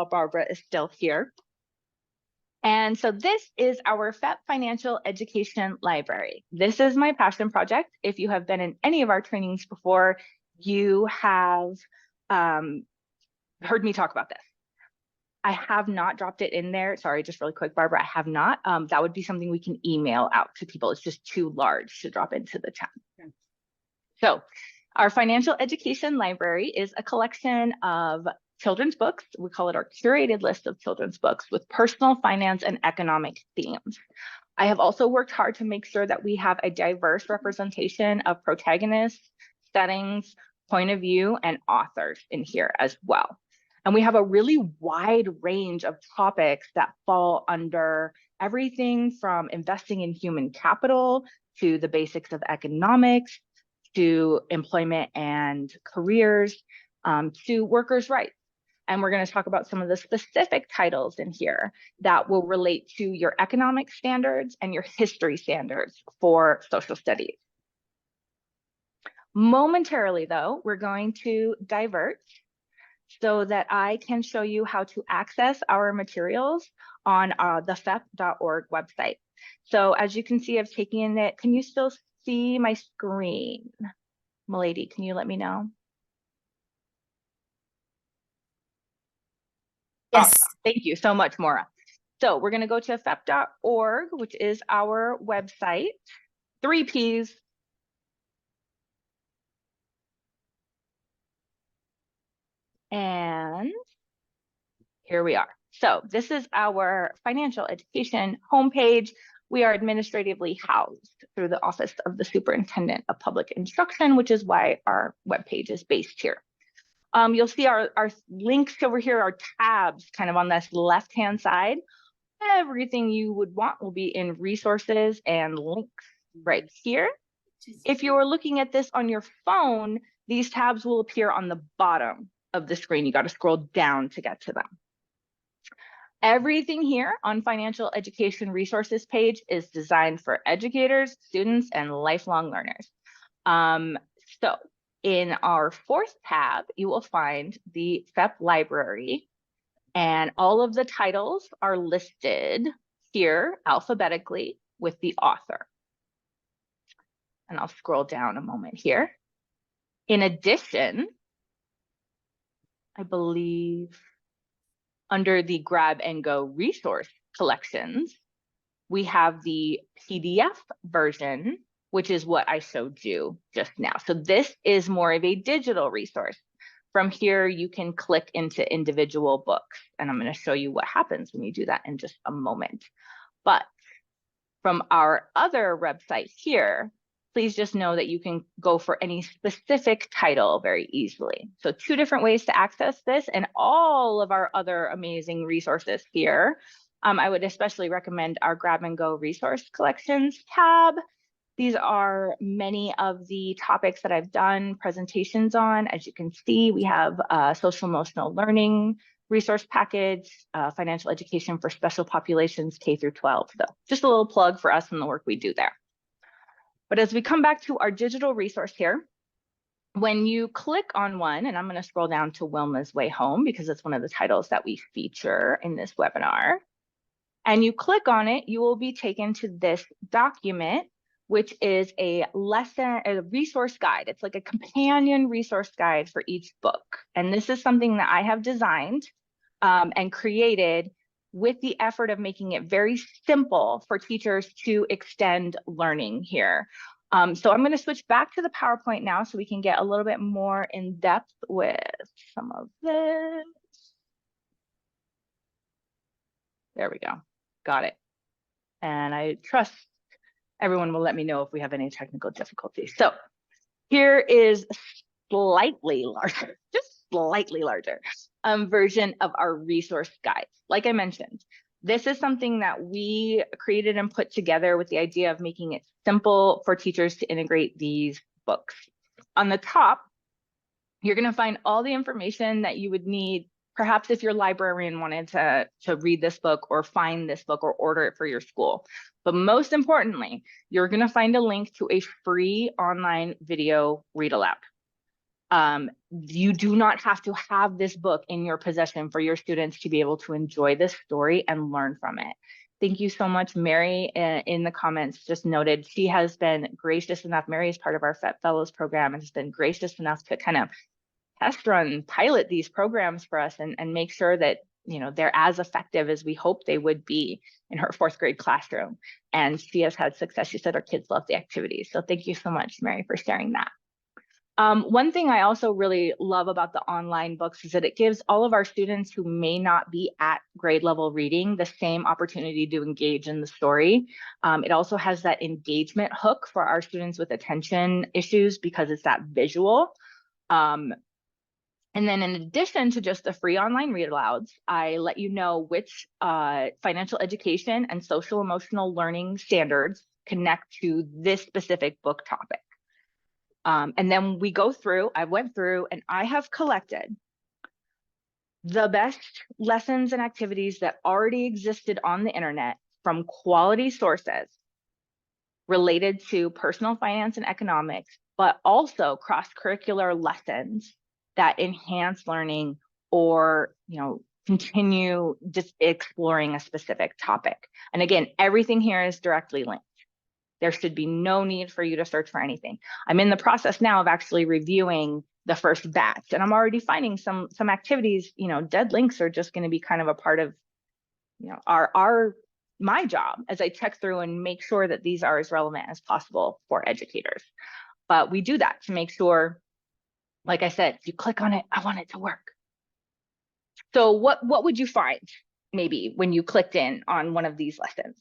Barbara is still here. And so this is our FEPPP Financial Education Library. This is my passion project. If you have been in any of our trainings before, you have heard me talk about this. I have not dropped it in there. Sorry, just really quick, Barbara, I have not. That would be something we can email out to people. It's just too large to drop into the chat. Okay. So our financial education library is a collection of children's books. We call it our curated list of children's books with personal finance and economic themes. I have also worked hard to make sure that we have a diverse representation of protagonists, settings, point of view, and authors in here as well. And we have a really wide range of topics that fall under everything from investing in human capital to the basics of economics, to employment and careers, to workers' rights. And we're going to talk about some of the specific titles in here that will relate to your economic standards and your history standards for social studies. Momentarily, though, we're going to divert so that I can show you how to access our materials on the FEPPP.org website. So as you can see, I've taken it. Can you still see my screen? Milady, can you let me know? Yes. Awesome. Thank you so much, Maura. So we're going to go to FEPPP.org, which is our website. 3 Ps. And here we are. So this is our financial education homepage. We are administratively housed through the Office of the Superintendent of Public Instruction, which is why our webpage is based here. You'll see our links over here, our tabs kind of on this left-hand side. Everything you would want will be in resources and links right here. If you're looking at this on your phone, these tabs will appear on the bottom of the screen. You got to scroll down to get to them. Everything here on financial education resources page is designed for educators, students, and lifelong learners. So in our 4th tab, you will find the FEPPP library, and all of the titles are listed here alphabetically with the author. And I'll scroll down a moment here. In addition, I believe under the grab and go resource collections, we have the PDF version, which is what I showed you just now. So this is more of a digital resource. From here, you can click into individual books, and I'm going to show you what happens when you do that in just a moment. But from our other website here, please just know that you can go for any specific title very easily. So 2 different ways to access this and all of our other amazing resources here. I would especially recommend our grab and go resource collections tab. These are many of the topics that I've done presentations on. As you can see, we have social emotional learning resource package, financial education for special populations K through 12. So just a little plug for us and the work we do there. But as we come back to our digital resource here, when you click on one, and I'm going to scroll down to Wilma's Way Home because it's one of the titles that we feature in this webinar, and you click on it, you will be taken to this document, which is a resource guide. It's like a companion resource guide for each book. And this is something that I have designed and created with the effort of making it very simple for teachers to extend learning here. So I'm going to switch back to the PowerPoint now so we can get a little bit more in depth with some of this. There we go. Got it. And I trust everyone will let me know if we have any technical difficulties. So here is slightly larger, just slightly larger version of our resource guide. Like I mentioned, this is something that we created and put together with the idea of making it simple for teachers to integrate these books. On the top, you're going to find all the information that you would need, perhaps if your librarian wanted to read this book or find this book or order it for your school. But most importantly, you're going to find a link to a free online video read aloud. You do not have to have this book in your possession for your students to be able to enjoy this story and learn from it. Thank you so much. Mary in the comments just noted she has been gracious enough. Mary is part of our FEPPP Fellows program and has been gracious enough to kind of test run, pilot these programs for us and make sure that they're as effective as we hope they would be in her 4th grade classroom. And she has had success. She said her kids love the activities. So thank you so much, Mary, for sharing that. One thing I also really love about the online books is that it gives all of our students who may not be at grade level reading the same opportunity to engage in the story. It also has that engagement hook for our students with attention issues because it's that visual. And then in addition to just the free online read alouds, I let you know which financial education and social emotional learning standards connect to this specific book topic. And then we go through, I went through and I have collected the best lessons and activities that already existed on the internet from quality sources related to personal finance and economics, but also cross-curricular lessons that enhance learning or, continue just exploring a specific topic. And again, everything here is directly linked. There should be no need for you to search for anything. I'm in the process now of actually reviewing the first batch, and I'm already finding some activities, dead links are just going to be kind of a part of, my job as I check through and make sure that these are as relevant as possible for educators. But we do that to make sure, like I said, if you click on it, I want it to work. So what would you find maybe when you clicked in on one of these lessons?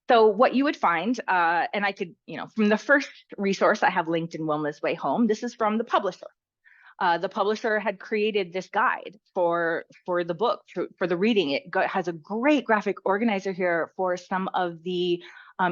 So what you would find, and I could, from the first resource I have linked in Wilma's Way Home, this is from the publisher. The publisher had created this guide for the book, for the reading. It has a great graphic organizer here for some of the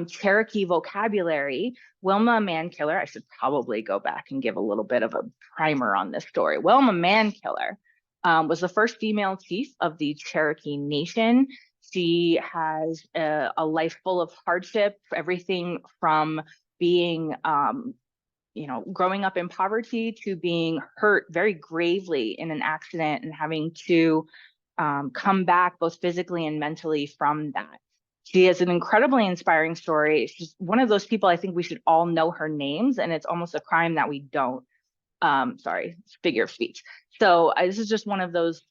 Cherokee vocabulary. Wilma Mankiller, I should probably go back and give a little bit of a primer on this story. Wilma Mankiller was the first female chief of the Cherokee Nation. She has a life full of hardship, everything from being growing up in poverty to being hurt very gravely in an accident and having to come back both physically and mentally from that. She has an incredibly inspiring story. She's one of those people I think we should all know her names, and it's almost a crime that we don't. Sorry, figure of speech. So this is just one of those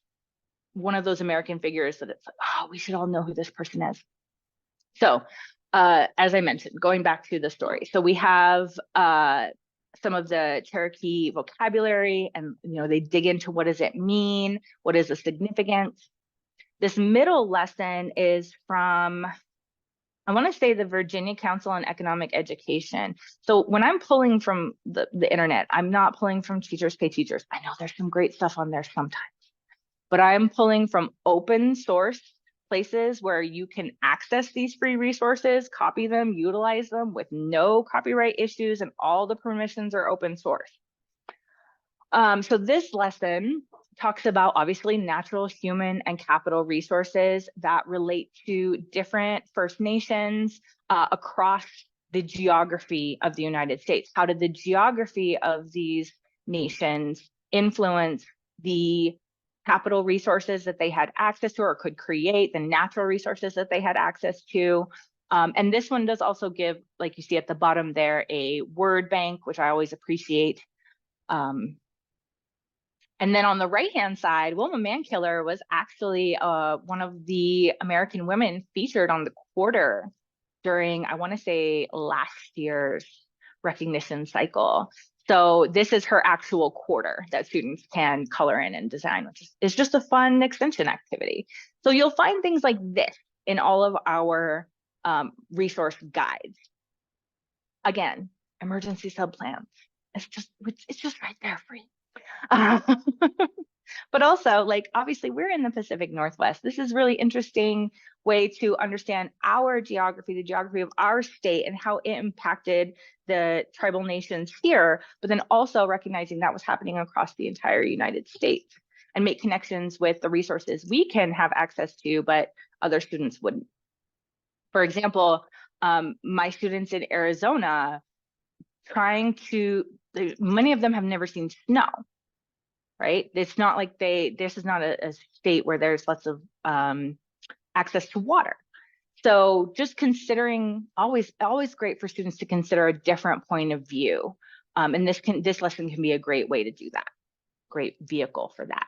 American figures that it's like, oh, we should all know who this person is. So as I mentioned, going back to the story. So we have some of the Cherokee vocabulary, and they dig into what does it mean, what is the significance. This middle lesson is from, I want to say, the Virginia Council on Economic Education. So when I'm pulling from the internet, I'm not pulling from Teachers Pay Teachers. I know there's some great stuff on there sometimes, but I'm pulling from open source places where you can access these free resources, copy them, utilize them with no copyright issues, and all the permissions are open source. So this lesson talks about obviously natural, human, and capital resources that relate to different First Nations across the geography of the United States. How did the geography of these nations influence the capital resources that they had access to or could create, the natural resources that they had access to? And this one does also give, like you see at the bottom there, a word bank, which I always appreciate. And then on the right-hand side, Wilma Mankiller was actually one of the American women featured on the Quarter during, I want to say, last year's recognition cycle. So this is her actual quarter that students can color in and design, which is just a fun extension activity. So you'll find things like this in all of our resource guides. Again, emergency subplans. It's just right there for you. But also, like, obviously we're in the Pacific Northwest. This is really interesting way to understand our geography, the geography of our state, and how it impacted the tribal nations here, but then also recognizing that was happening across the entire United States, and make connections with the resources we can have access to, but other students wouldn't. For example, my students in Arizona, trying to many of them have never seen snow, right? It's not like this is not a state where there's lots of access to water. So just considering, always great for students to consider a different point of view. And this lesson can be a great way to do that. Great vehicle for that.